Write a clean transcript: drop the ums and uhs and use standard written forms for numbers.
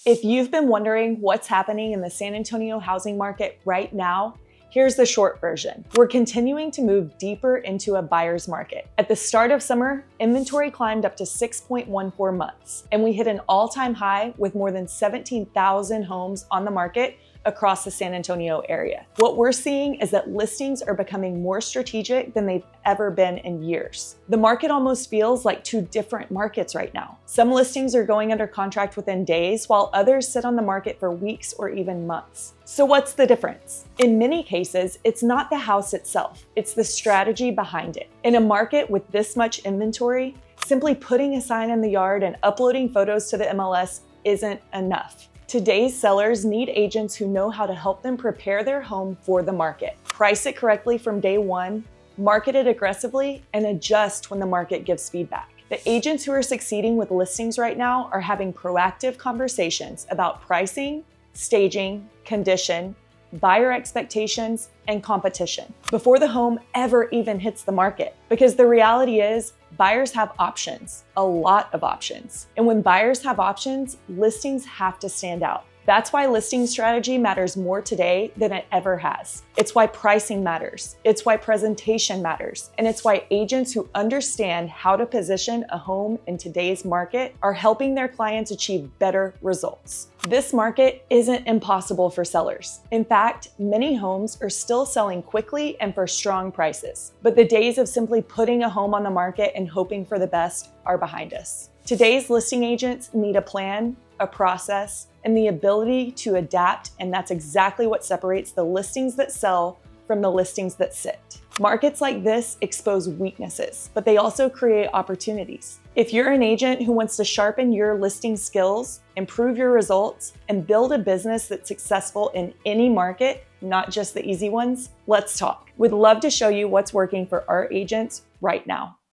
If you've been wondering what's happening in the San Antonio housing market right now, here's the short version. We're continuing to move deeper into a buyer's market. At the start of summer, inventory climbed up to 6.14 months, and we hit an all-time high with more than 17,000 homes on the market across the San Antonio area. What we're seeing is that listings are becoming more strategic than they've ever been in years. The market almost feels like two different markets right now. Some listings are going under contract within days, while others sit on the market for weeks or even months. So what's the difference? In many cases, it's not the house itself, it's the strategy behind it. In a market with this much inventory, simply putting a sign in the yard and uploading photos to the MLS isn't enough. Today's sellers need agents who know how to help them prepare their home for the market, price it correctly from day one, market it aggressively, and adjust when the market gives feedback. The agents who are succeeding with listings right now are having proactive conversations about pricing, staging, condition, buyer expectations, and competition before the home ever even hits the market. Because the reality is, buyers have options, a lot of options. And when buyers have options, listings have to stand out. That's why listing strategy matters more today than it ever has. It's why pricing matters. It's why presentation matters. And it's why agents who understand how to position a home in today's market are helping their clients achieve better results. This market isn't impossible for sellers. In fact, many homes are still selling quickly and for strong prices. But the days of simply putting a home on the market and hoping for the best are behind us. Today's listing agents need a plan, a process, and the ability to adapt, and that's exactly what separates the listings that sell from the listings that sit. Markets like this expose weaknesses, but they also create opportunities. If you're an agent who wants to sharpen your listing skills, improve your results, and build a business that's successful in any market, not just the easy ones, let's talk. We'd love to show you what's working for our agents right now.